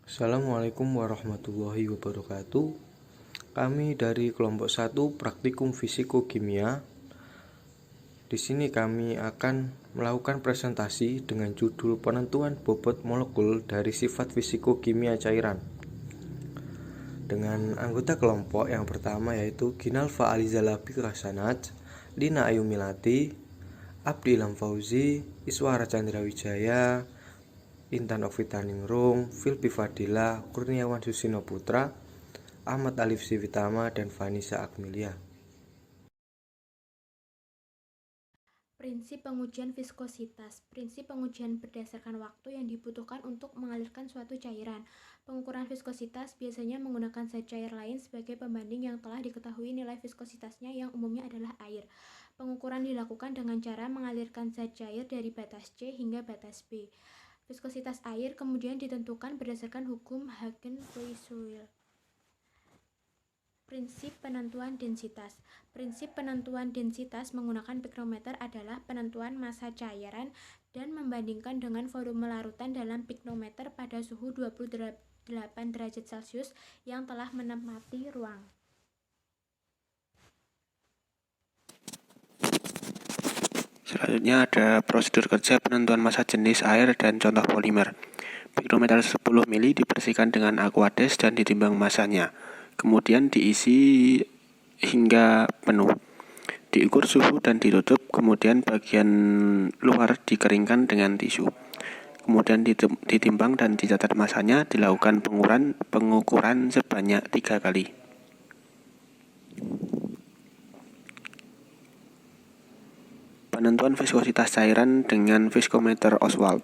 Assalamualaikum warahmatullahi wabarakatuh. Kami dari kelompok 1 Praktikum Fisikokimia. Di sini kami akan melakukan presentasi dengan judul penentuan bobot molekul dari sifat fisikokimia cairan. Dengan anggota kelompok yang pertama yaitu Ginalfa Alizala Hasanat, Lina Ayumilati, Abdi Ilham Fauzi, Iswara Chandrawijaya, Intan Okvitaningrum, Filpi Fadila, Kurniawan Susino Putra, Ahmad Alif Sivitama, dan Vanessa Akmilia. Prinsip pengujian viskositas. Prinsip pengujian berdasarkan waktu yang dibutuhkan untuk mengalirkan suatu cairan. Pengukuran viskositas biasanya menggunakan zat cair lain sebagai pembanding yang telah diketahui nilai viskositasnya yang umumnya adalah air. Pengukuran dilakukan dengan cara mengalirkan zat cair dari batas C hingga batas B. Viskositas air kemudian ditentukan berdasarkan hukum Hagen-Poiseuille. Prinsip penentuan densitas. Prinsip penentuan densitas menggunakan pikrometer adalah penentuan massa cairan dan membandingkan dengan volume larutan dalam pikrometer pada suhu 28 derajat Celcius yang telah menempati ruang. Selanjutnya ada prosedur kerja penentuan massa jenis air dan contoh polimer. Pikrometer 10 mili dibersihkan dengan aquades dan ditimbang massanya. Kemudian diisi hingga penuh. Diukur suhu dan ditutup, kemudian bagian luar dikeringkan dengan tisu. Kemudian ditimbang dan dicatat massanya, dilakukan pengukuran sebanyak 3 kali. Penentuan viskositas cairan dengan viskometer Ostwald.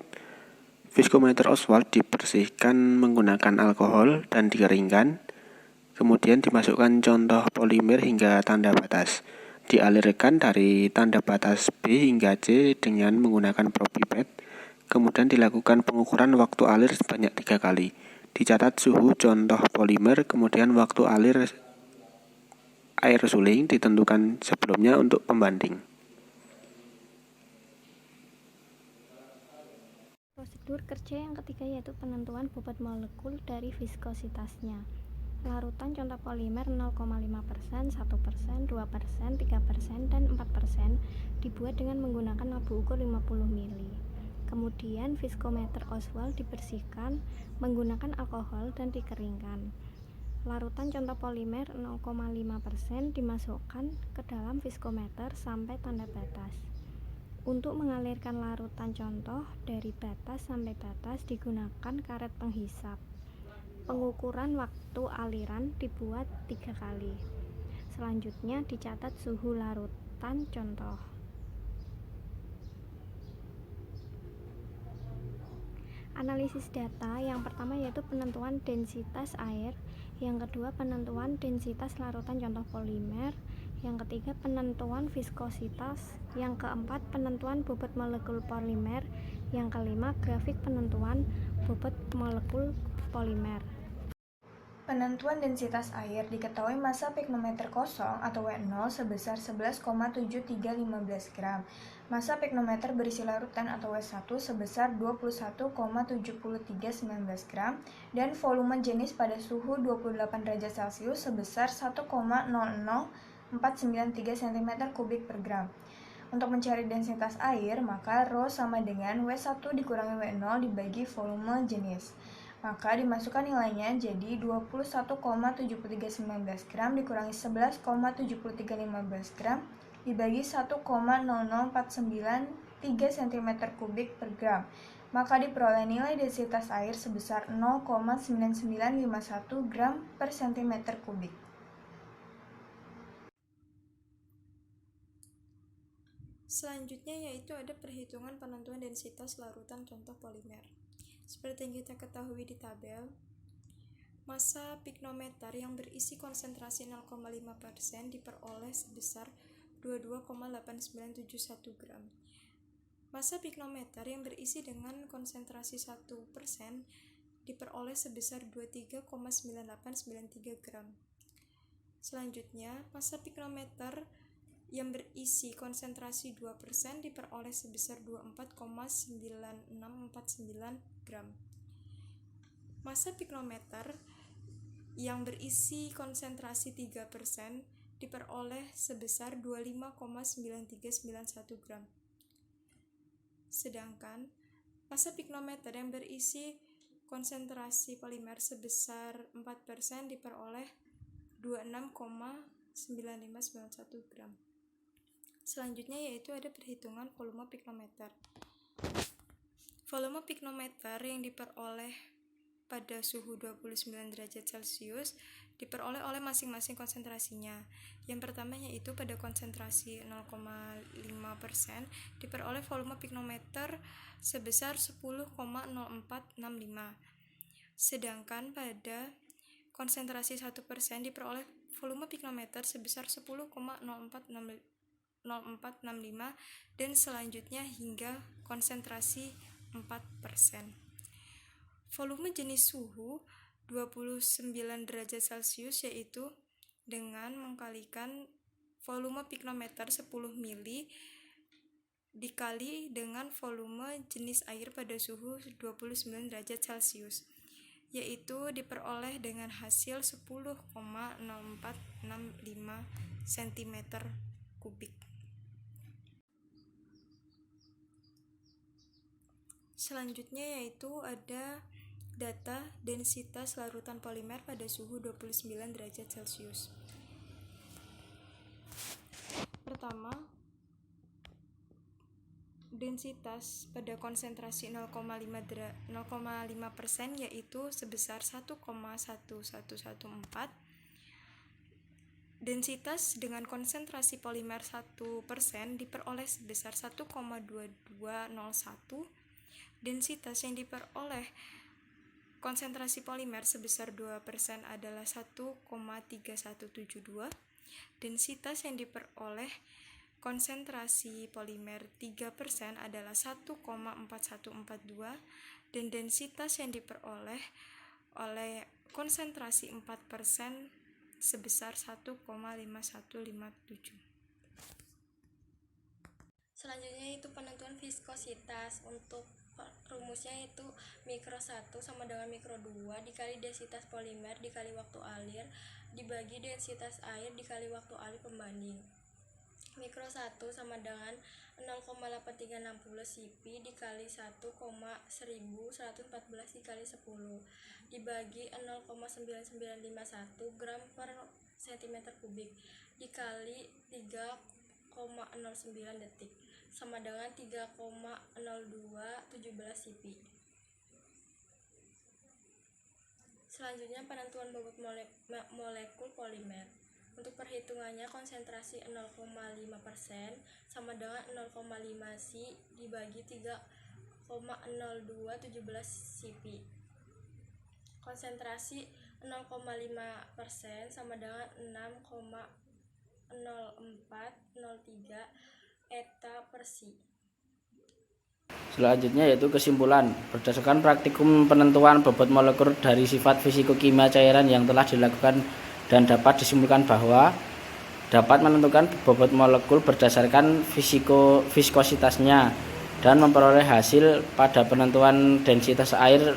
Viskometer Ostwald dibersihkan menggunakan alkohol dan dikeringkan, kemudian dimasukkan contoh polimer hingga tanda batas. Dialirkan dari tanda batas B hingga C dengan menggunakan propipet, kemudian dilakukan pengukuran waktu alir sebanyak 3 kali. Dicatat suhu contoh polimer, kemudian waktu alir air suling ditentukan sebelumnya untuk pembanding. Prosedur kerja yang ketiga yaitu penentuan bobot molekul dari viskositasnya. Larutan contoh polimer 0,5%, 1%, 2%, 3%, dan 4% dibuat dengan menggunakan labu ukur 50 mili. Kemudian viskometer Ostwald dibersihkan menggunakan alkohol dan dikeringkan. Larutan contoh polimer 0,5% dimasukkan ke dalam viskometer sampai tanda batas. Untuk mengalirkan larutan contoh dari batas sampai batas digunakan karet penghisap. Pengukuran waktu aliran dibuat 3 kali. Selanjutnya dicatat suhu larutan contoh. Analisis data yang pertama yaitu penentuan densitas air, yang kedua penentuan densitas larutan contoh polimer, yang ketiga penentuan viskositas, yang keempat penentuan bobot molekul polimer, yang kelima grafik penentuan bobot molekul polimer. Penentuan densitas air diketahui massa piknometer kosong atau W0 sebesar 11,7315 gram. Massa piknometer berisi larutan atau W1 sebesar 21,7319 gram dan volume jenis pada suhu 28 derajat Celcius sebesar 1,00493 cm3 per gram. Untuk mencari densitas air, maka Rho sama dengan W1 dikurangi W0 dibagi volume jenis. Maka dimasukkan nilainya jadi 21,7319 gram dikurangi 11,7315 gram dibagi 1,00493 cm3 per gram. Maka diperoleh nilai densitas air sebesar 0,9951 gram per cm3. Selanjutnya yaitu ada perhitungan penentuan densitas larutan contoh polimer. Seperti yang kita ketahui di tabel, massa piknometer yang berisi konsentrasi 0,5% diperoleh sebesar 22,8971 gram. Massa piknometer yang berisi dengan konsentrasi 1% diperoleh sebesar 23,9893 gram. Selanjutnya, massa piknometer yang berisi konsentrasi 2% diperoleh sebesar 24,9649 gram. Massa piknometer yang berisi konsentrasi 3% diperoleh sebesar 25,9391 gram. Sedangkan massa piknometer yang berisi konsentrasi polimer sebesar 4% diperoleh 26,9591 gram. Selanjutnya yaitu ada perhitungan volume piknometer. Volume piknometer yang diperoleh pada suhu 29 derajat Celcius diperoleh oleh masing-masing konsentrasinya. Yang pertama yaitu pada konsentrasi 0,5% diperoleh volume piknometer sebesar 10,0465. Sedangkan pada konsentrasi 1% diperoleh volume piknometer sebesar 10,0465 dan selanjutnya hingga konsentrasi 4%. Volume jenis suhu 29 derajat Celcius yaitu dengan mengkalikan volume piknometer 10 mili dikali dengan volume jenis air pada suhu 29 derajat Celcius, yaitu diperoleh dengan hasil 10,0465 cm kubik. Selanjutnya yaitu ada data densitas larutan polimer pada suhu 29 derajat Celcius. Pertama, densitas pada konsentrasi 0,5% yaitu sebesar 1,1114. Densitas dengan konsentrasi polimer 1% diperoleh sebesar 1,2201. Densitas yang diperoleh konsentrasi polimer sebesar 2% adalah 1,3172. Densitas yang diperoleh konsentrasi polimer 3% adalah 1,4142 dan densitas yang diperoleh oleh konsentrasi 4% sebesar 1,5157. Selanjutnya itu penentuan viskositas. Untuk rumusnya itu mikro 1 sama dengan mikro 2 dikali densitas polimer dikali waktu alir dibagi densitas air dikali waktu alir pembanding. Mikro 1 sama dengan 0,8360 cp dikali 1,1114 dikali 10 dibagi 0,9951 gram per cm kubik dikali 3,09 detik sama dengan 3,0217 cp. Selanjutnya penentuan bobot molekul polimer. Untuk perhitungannya konsentrasi 0,5% sama dengan 0,5 C dibagi 3,0217 cp. Konsentrasi 0,5% sama dengan 6,0403 eta per C. Selanjutnya yaitu kesimpulan. Berdasarkan praktikum penentuan bobot molekul dari sifat fisiko-kimia cairan yang telah dilakukan dan dapat disimpulkan bahwa dapat menentukan bobot molekul berdasarkan viskositasnya dan memperoleh hasil pada penentuan densitas air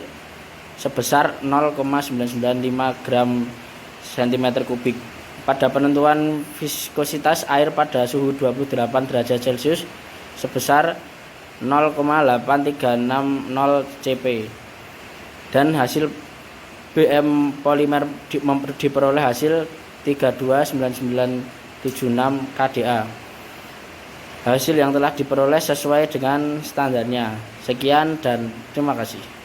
sebesar 0,995 gram cm kubik. Pada penentuan viskositas air pada suhu 28 derajat Celcius sebesar 0,8360 cp dan hasil BM polimer diperoleh hasil 329976 kDa. Hasil yang telah diperoleh sesuai dengan standarnya. Sekian dan terima kasih.